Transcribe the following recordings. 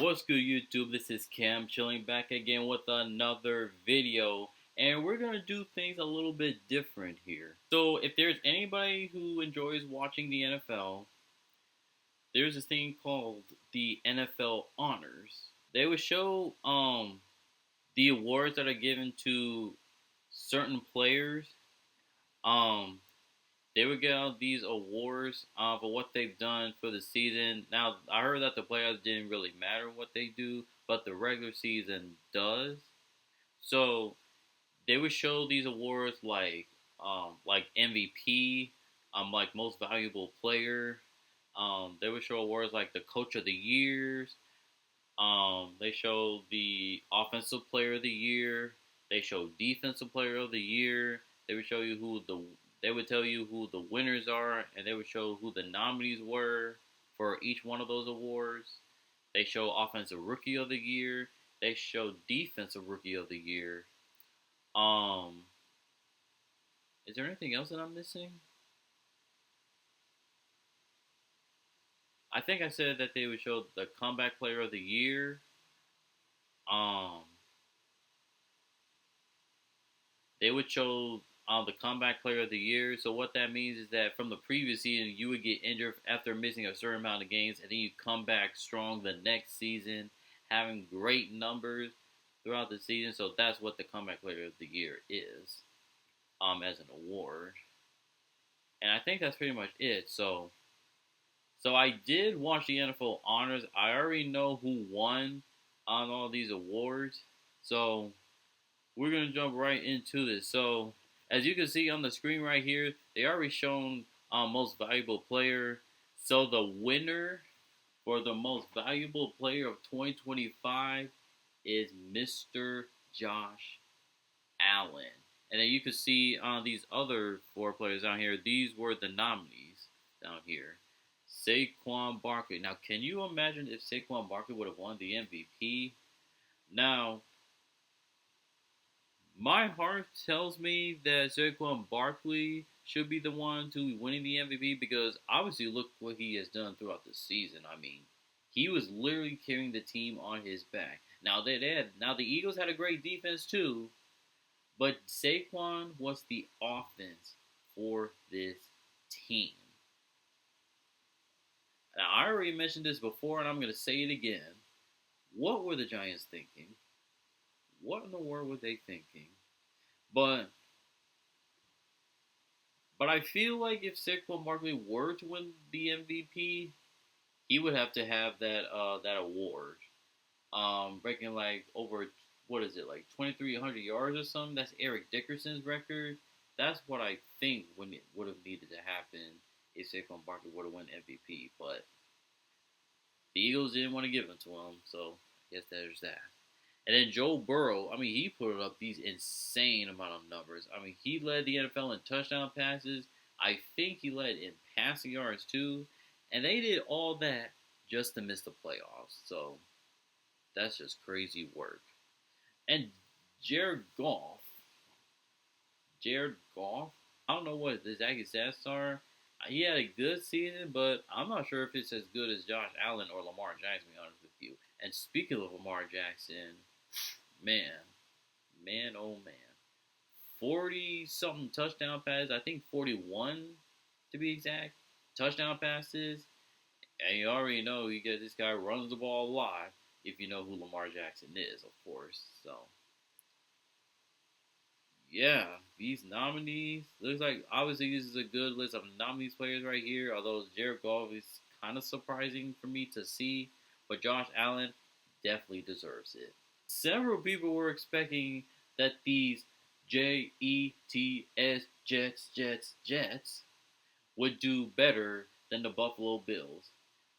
What's good, YouTube? This is Cam chilling back again with another video, and we're gonna do things a little bit different here. So, if there's anybody who enjoys watching the NFL, there's this thing called the NFL Honors. They would show the awards that are given to certain players. Um, they would get out these awards for what they've done for the season. Now, I heard that the playoffs didn't really matter what they do, but the regular season does. So they would show these awards like MVP, like most valuable player. They would show awards like the coach of the years. They show the offensive player of the year. They show defensive player of the year. They would show you who the they would tell you who the winners are, and they would show who the nominees were for each one of those awards. They show offensive rookie of the year. They show defensive rookie of the year. Um, is there anything else that I'm missing? I think I said that they would show the comeback player of the year. Um, they would show the comeback player of the year. So what that means is that from the previous season, you would get injured after missing a certain amount of games, and then you come back strong the next season, having great numbers throughout the season. So that's what the comeback player of the year is, as an award. And I think that's pretty much it. So I did watch the NFL Honors. I already know who won on all these awards. So we're gonna jump right into this. So as you can see on the screen right here, they already shown most valuable player. So the winner for the most valuable player of 2025 is Mr. Josh Allen. And then you can see on these other four players down here, these were the nominees down here. Saquon Barkley. Now, can you imagine if Saquon Barkley would have won the MVP? Now, my heart tells me that Saquon Barkley should be the one to be winning the MVP because obviously look what he has done throughout the season. I mean, he was literally carrying the team on his back. Now the Eagles had a great defense too, but Saquon was the offense for this team. Now I already mentioned this before, and I'm going to say it again. What were the Giants thinking? What in the world were they thinking? But but I feel like if Saquon Barkley were to win the MVP, he would have to have that award. Breaking like over what is it like 2,300 yards or something? That's Eric Dickerson's record. That's what I think when it would have needed to happen if Saquon Barkley would have won MVP. But the Eagles didn't want to give it to him, so I guess there's that. And then Joe Burrow, I mean, he put up these insane amount of numbers. I mean, he led the NFL in touchdown passes. I think he led in passing yards too. And they did all that just to miss the playoffs. So that's just crazy work. And Jared Goff, Jared Goff, I don't know what his exact stats are. He had a good season, but I'm not sure if it's as good as Josh Allen or Lamar Jackson, to be honest with you. And speaking of Lamar Jackson, man, man, oh man. 40 something touchdown passes, I think 41 to be exact, touchdown passes. And you already know you get this guy runs the ball a lot if you know who Lamar Jackson is, of course. So, yeah, these nominees, looks like obviously this is a good list of nominees players right here, although Jared Goff is kind of surprising for me to see, but Josh Allen definitely deserves it. Several people were expecting that these Jets would do better than the Buffalo Bills.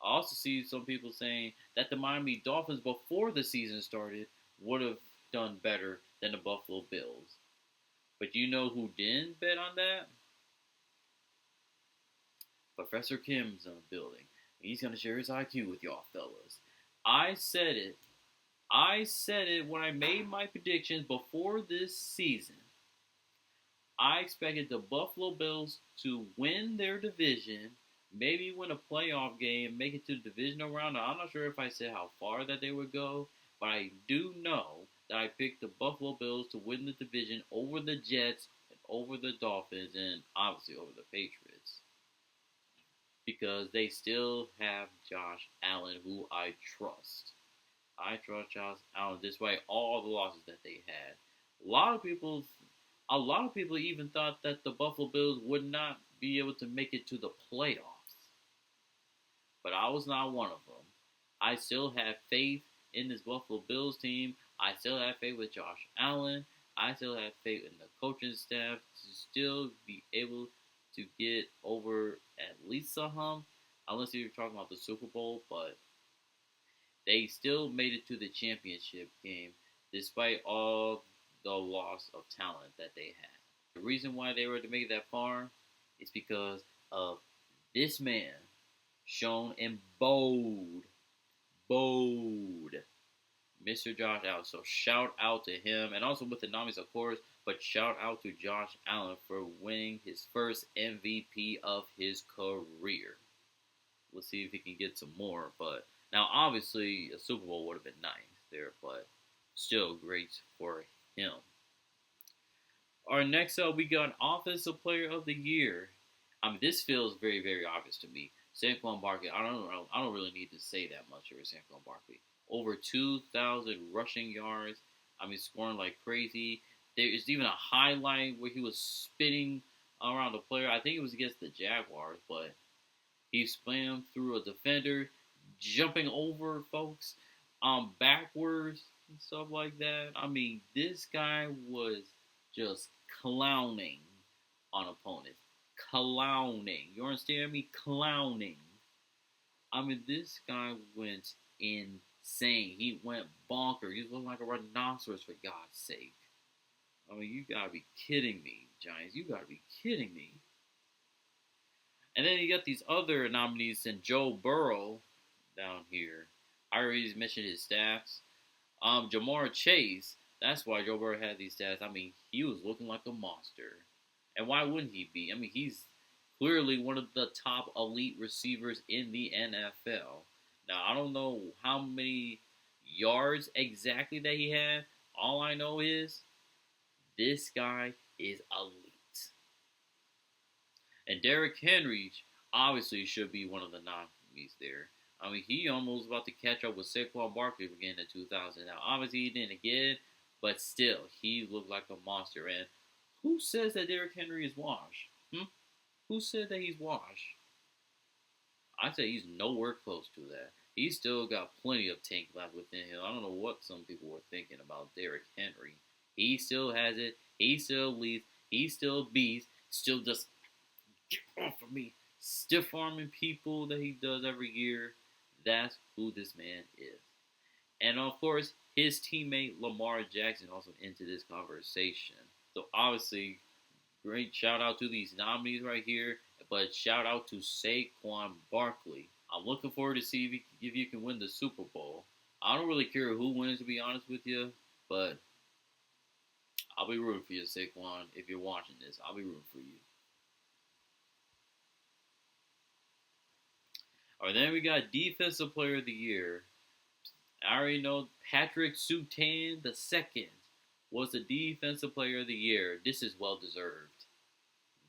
I also see some people saying that the Miami Dolphins before the season started would have done better than the Buffalo Bills. But you know who didn't bet on that? Professor Kim's in the building. He's going to share his IQ with y'all fellas. I said it. I said it when I made my predictions before this season. I expected the Buffalo Bills to win their division, maybe win a playoff game, make it to the divisional round. Now, I'm not sure if I said how far that they would go, but I do know that I picked the Buffalo Bills to win the division over the Jets and over the Dolphins and obviously over the Patriots because they still have Josh Allen, who I trust. I trust Josh Allen despite all the losses that they had. A lot of people, a lot of people even thought that the Buffalo Bills would not be able to make it to the playoffs, but I was not one of them. I still have faith in this Buffalo Bills team. I still have faith with Josh Allen. I still have faith in the coaching staff to still be able to get over at least a hump, unless you're talking about the Super Bowl, but they still made it to the championship game despite all the loss of talent that they had. The reason why they were to make it that far is because of this man shown in bold, Mr. Josh Allen. So shout out to him, and also with the nominees, of course. But shout out to Josh Allen for winning his first MVP of his career. We'll see if he can get some more. But now, obviously, a Super Bowl would have been nice there, but still great for him. Our next up, we got Offensive Player of the Year. I mean, this feels very, very obvious to me. Saquon Barkley. I don't really need to say that much over Saquon Barkley. Over 2,000 rushing yards. I mean, scoring like crazy. There is even a highlight where he was spinning around the player. I think it was against the Jaguars, but he spammed through a defender, jumping over folks, backwards and stuff like that. I mean, this guy was just clowning on opponents. Clowning. You understand me? Clowning. I mean, this guy went insane. He went bonkers. He was looking like a rhinoceros, for God's sake. I mean, you gotta be kidding me, Giants. You gotta be kidding me. And then you got these other nominees and Joe Burrow down here. I already mentioned his stats. Jamar Chase, that's why Joe Burrow had these stats. I mean, he was looking like a monster. And why wouldn't he be? I mean, he's clearly one of the top elite receivers in the NFL. Now, I don't know how many yards exactly that he had. All I know is this guy is elite. And Derrick Henry obviously should be one of the nominees there. I mean, he almost about to catch up with Saquon Barkley again in 2000. Now, obviously, he didn't again, but still, he looked like a monster. And who says that Derrick Henry is washed? Who said that he's washed? I say he's nowhere close to that. He's still got plenty of tank left within him. I don't know what some people were thinking about Derrick Henry. He still has it. He still leads. He still beats. Still just get off of me. Stiff arming people that he does every year. That's who this man is. And of course, his teammate Lamar Jackson also into this conversation. So obviously, great shout out to these nominees right here. But shout out to Saquon Barkley. I'm looking forward to see if you can win the Super Bowl. I don't really care who wins, to be honest with you. But I'll be rooting for you, Saquon. If you're watching this, I'll be rooting for you. All right, then we got Defensive Player of the Year. I already know Patrick Surtain II was the Defensive Player of the Year. This is well deserved.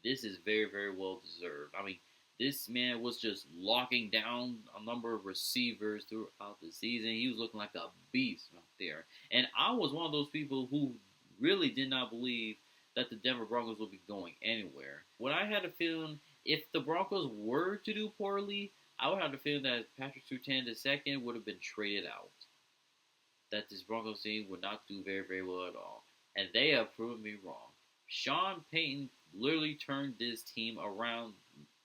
This is very, very well deserved. I mean, this man was just locking down a number of receivers throughout the season. He was looking like a beast out there. And I was one of those people who really did not believe that the Denver Broncos would be going anywhere. When I had a feeling if the Broncos were to do poorly, I would have the feeling that Patrick Surtain II would have been traded out. That this Broncos team would not do very, very well at all. And they have proven me wrong. Sean Payton literally turned this team around,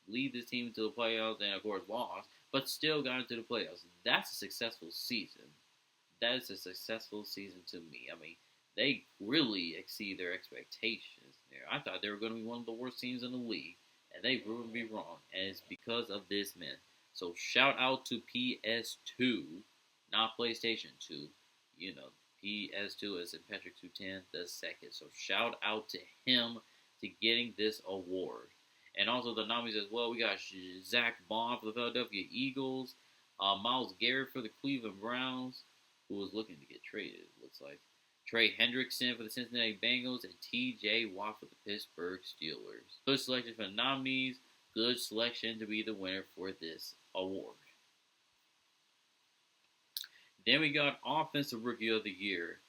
lead this team to the playoffs, and of course lost, but still got into the playoffs. That's a successful season. That is a successful season to me. I mean, they really exceed their expectations there. I thought they were going to be one of the worst teams in the league, and they proved me wrong, and it's because of this man. So shout out to PS2, not PlayStation 2. You know, PS2 is in Patrick Surtain II. So shout out to him to getting this award. And also the nominees as well, we got Zach Bond for the Philadelphia Eagles, Myles Garrett for the Cleveland Browns, who was looking to get traded, it looks like. Trey Hendrickson for the Cincinnati Bengals, and T.J. Watt for the Pittsburgh Steelers. Good selection for the nominees. Good selection to be the winner for this award. Then we got Offensive Rookie of the Year,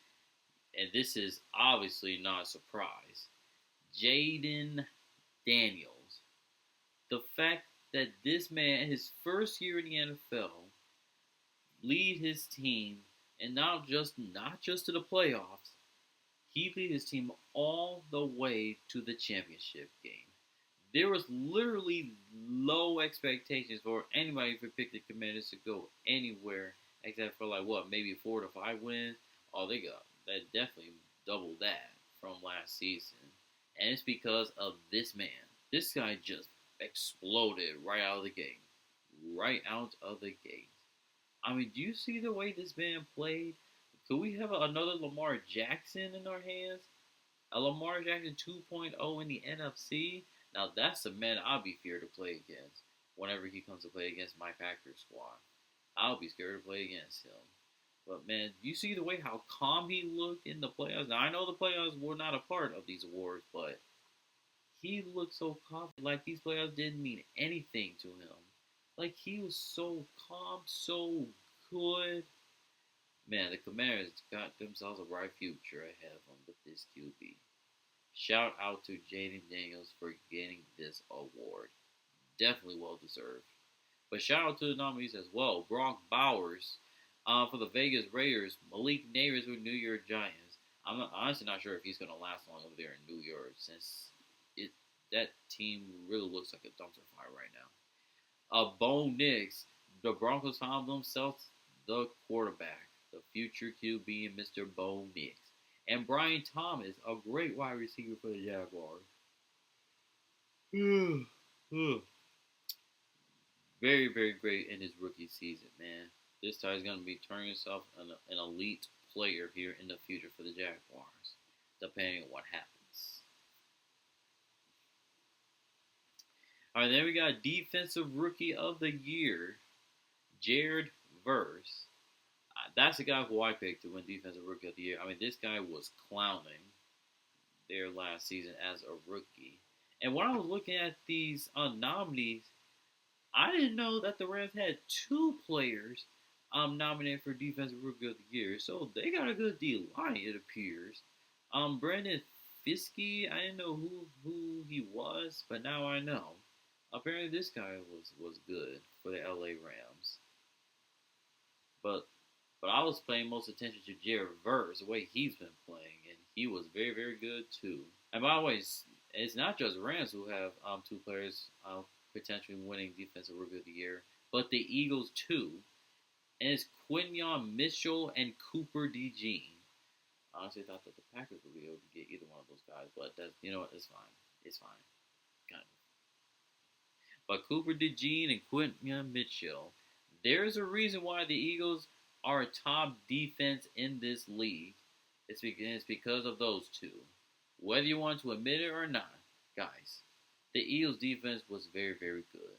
and this is obviously not a surprise. Jayden Daniels. The fact that this man, his first year in the NFL, lead his team, and not just to the playoffs, he lead his team all the way to the championship game. There was literally low expectations for anybody who picked the Commanders to go anywhere except for maybe 4 to 5 wins. Oh, they got that, definitely doubled that from last season, and it's because of this man. This guy just exploded right out of the gate. Right out of the gate. I mean, do you see the way this man played? Could we have another Lamar Jackson in our hands? A Lamar Jackson 2.0 in the NFC? Now, that's the man I'll be feared to play against whenever he comes to play against my Packers squad. I'll be scared to play against him. But, man, you see the way how calm he looked in the playoffs? Now, I know the playoffs were not a part of these awards, but he looked so confident, like these playoffs didn't mean anything to him. Like, he was so calm, so good. Man, the Commanders got themselves a bright future ahead of them with this QB. Shout out to Jayden Daniels for getting this award. Definitely well deserved. But shout out to the nominees as well. Brock Bowers for the Vegas Raiders. Malik Nabers for New York Giants. I'm honestly not sure if he's going to last long over there in New York, since that team really looks like a dumpster fire right now. Bo Nix. The Broncos found themselves the quarterback, the future QB, and Mr. Bo Nix. And Brian Thomas, a great wide receiver for the Jaguars. Very, very great in his rookie season, man. This guy is going to be turning himself an elite player here in the future for the Jaguars, depending on what happens. All right, then we got Defensive Rookie of the Year, Jared Verse. That's the guy who I picked to win Defensive Rookie of the Year. I mean, this guy was clowning their last season as a rookie. And when I was looking at these nominees, I didn't know that the Rams had 2 players nominated for Defensive Rookie of the Year. So they got a good deal line, it appears. Brandon Fiske, I didn't know who he was, but now I know. Apparently this guy was good for the LA Rams. But I was paying most attention to Jared Verse, the way he's been playing, and he was very, very good too. And by the way, it's not just Rams who have 2 players potentially winning Defensive Rookie of the Year, but the Eagles too. And it's Quinyon Mitchell and Cooper DeJean. I honestly thought that the Packers would be able to get either one of those guys, but that's, you know what, it's fine. It's fine. Kind of. But Cooper DeJean and Quinyon Mitchell, there's a reason why the Eagles are a top defense in this league. It's because of those 2. Whether you want to admit it or not, guys, the Eagles' defense was very, very good.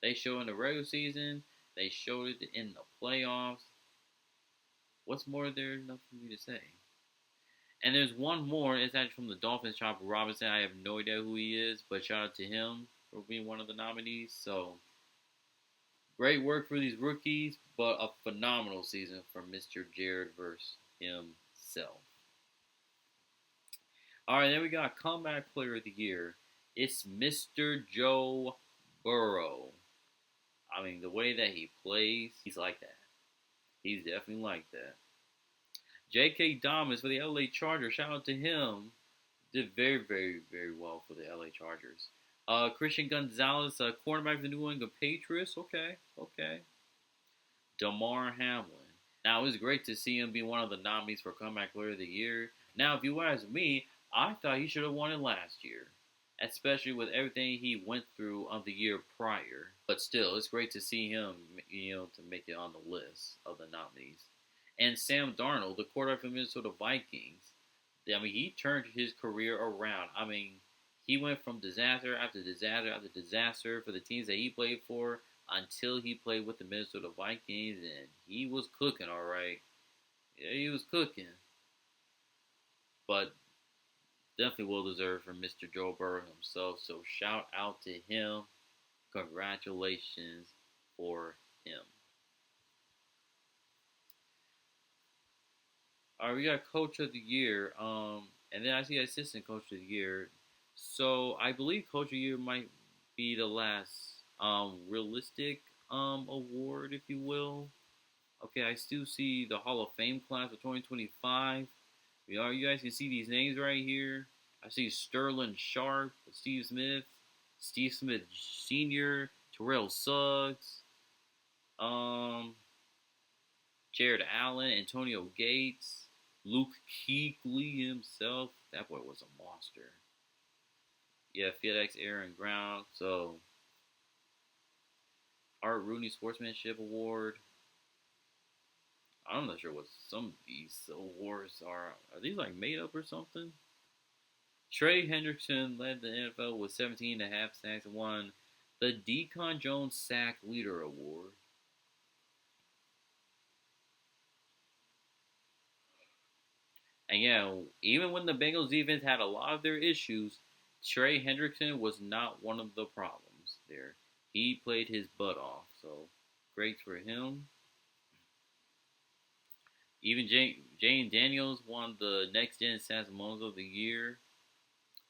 They showed in the regular season. They showed it in the playoffs. What's more, there's nothing for me to say. And there's one more. It's actually from the Dolphins, Chopper Robinson. I have no idea who he is, but shout out to him for being one of the nominees. So, great work for these rookies, but a phenomenal season for Mr. Jared Verse himself. All right, then we got Comeback Player of the Year. It's Mr. Joe Burrow. I mean, the way that he plays, he's like that. He's definitely like that. J.K. Dobbins for the LA Chargers. Shout out to him. Did very, very, very well for the LA Chargers. Christian Gonzalez, cornerback for the New England Patriots. Okay. Damar Hamlin. Now, it was great to see him be one of the nominees for Comeback Player of the Year. Now, if you ask me, I thought he should have won it last year, especially with everything he went through on the year prior. But still, it's great to see him, to make it on the list of the nominees. And Sam Darnold, the quarterback for the Minnesota Vikings. I mean, he turned his career around. I mean, He went from disaster after disaster after disaster for the teams that he played for until he played with the Minnesota Vikings, and he was cooking, all right. Yeah, he was cooking, but definitely well deserved from Mr. Joe Burrow himself. So shout out to him. Congratulations for him. All right, we got Coach of the Year, and then I see Assistant Coach of the Year. So I believe Coach of the Year might be the last realistic award, if you will. Okay, I still see the Hall of Fame class of 2025. You guys can see these names right here. I see Sterling Sharp, Steve Smith Sr., Terrell Suggs, um, Jared Allen, Antonio Gates, Luke Kuechly himself. That boy was a monster. Yeah, FedEx Aaron Brown. So, Art Rooney Sportsmanship Award. I'm not sure what some of these awards are. Are these like made up or something? Trey Hendrickson led the NFL with 17 and a half sacks and won the Deacon Jones Sack Leader Award. And yeah, even when the Bengals defense had a lot of their issues, Trey Hendrickson was not one of the problems there. He played his butt off, so great for him. Even Jane Daniels won the Next Gen Sasamons of the Year.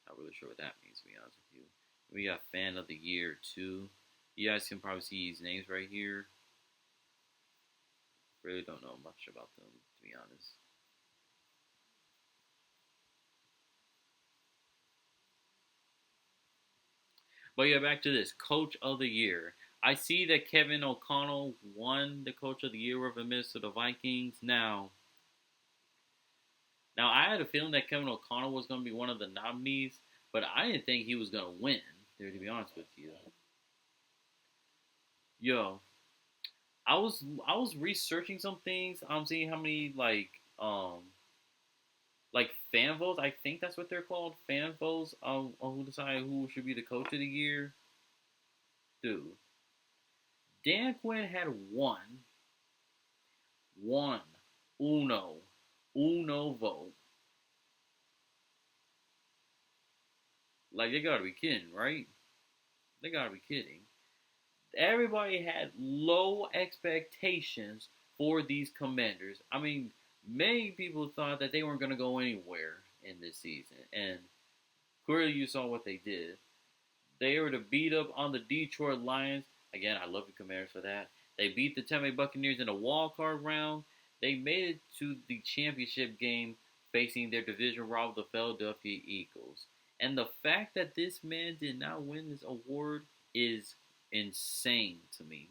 Not really sure what that means, to be honest with you. We got Fan of the Year, too. You guys can probably see these names right here. Really don't know much about them, to be honest. But yeah, back to this Coach of the Year. I see that Kevin O'Connell won the Coach of the Year of the Minnesota Vikings. Now I had a feeling that Kevin O'Connell was going to be one of the nominees, but I didn't think he was going to win. There, to be honest with you. Yo, I was researching some things. I'm seeing how many like fan votes. I think that's what they're called, fan votes. On who decide who should be the Coach of the Year. Dude, Dan Quinn had one, uno, uno vote. Like they gotta be kidding, right? They gotta be kidding. Everybody had low expectations for these Commanders. I mean, many people thought that they weren't gonna go anywhere in this season, and clearly you saw what they did. They were to beat up on the Detroit Lions. Again, I love the Commanders for that. They beat the Tampa Bay Buccaneers in a wild card round. They made it to the championship game facing their division rival, the Philadelphia Eagles. And the fact that this man did not win this award is insane to me.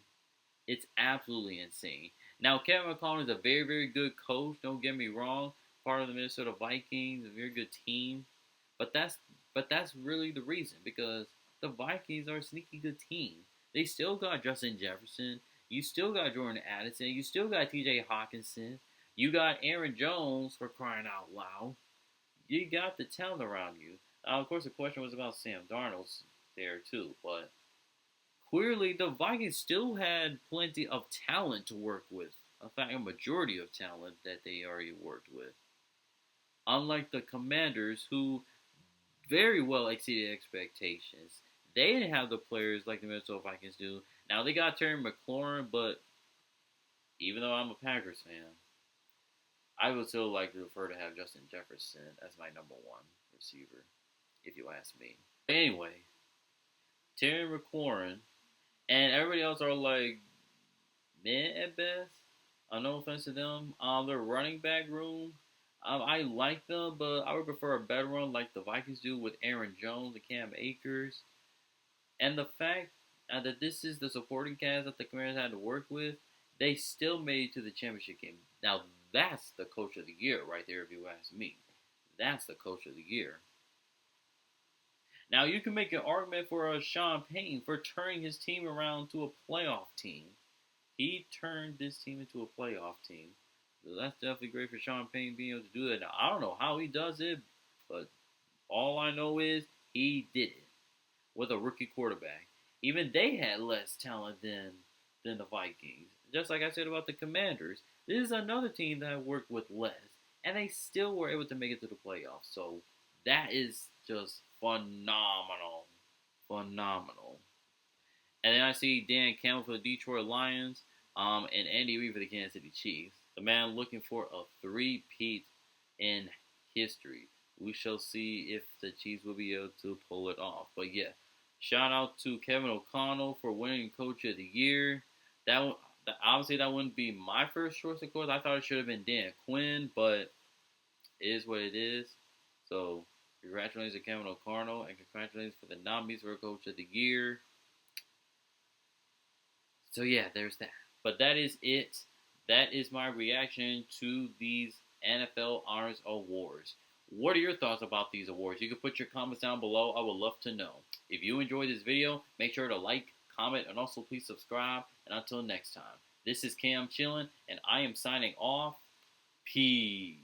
It's absolutely insane. Now, Kevin McCollum is a very, very good coach. Don't get me wrong. Part of the Minnesota Vikings, a very good team. But that's really the reason because the Vikings are a sneaky good team. They still got Justin Jefferson. You still got Jordan Addison. You still got T.J. Hawkinson. You got Aaron Jones for crying out loud. You got the talent around you. Of course, the question was about Sam Darnold there too, but clearly the Vikings still had plenty of talent to work with. In fact, a majority of talent that they already worked with. Unlike the Commanders, who very well exceeded expectations. They didn't have the players like the Minnesota Vikings do. Now they got Terry McLaurin, but even though I'm a Packers fan, I would still like to prefer to have Justin Jefferson as my number one receiver, if you ask me. Anyway, Terry McLaurin and everybody else are like mid at best. No offense to them. Their running back room, I like them, but I would prefer a better one like the Vikings do with Aaron Jones and Cam Akers. And the fact that this is the supporting cast that the Commanders had to work with, they still made it to the championship game. Now, that's the Coach of the Year right there, if you ask me. That's the Coach of the Year. Now, you can make an argument for Sean Payton for turning his team around to a playoff team. He turned this team into a playoff team. So that's definitely great for Sean Payton being able to do that. Now, I don't know how he does it, but all I know is He did it with a rookie quarterback. Even they had less talent than the Vikings. Just like I said about the Commanders, this is another team that worked with less, and they still were able to make it to the playoffs. So that is just phenomenal, phenomenal. And then I see Dan Campbell for the Detroit Lions, and Andy Reid for the Kansas City Chiefs. The man looking for a three-peat in history. We shall see if the Chiefs will be able to pull it off. But yeah, shout out to Kevin O'Connell for winning Coach of the Year. Obviously that wouldn't be my first choice, of course. I thought it should have been Dan Quinn, but it is what it is. So congratulations to Kevin O'Connell, and congratulations for the nominees for Coach of the Year. So yeah, there's that. But that is it. That is my reaction to these NFL Honors Awards. What are your thoughts about these awards? You can put your comments down below. I would love to know. If you enjoyed this video, make sure to like, comment, and also please subscribe. And until next time, this is Cam Chillin, and I am signing off. Peace.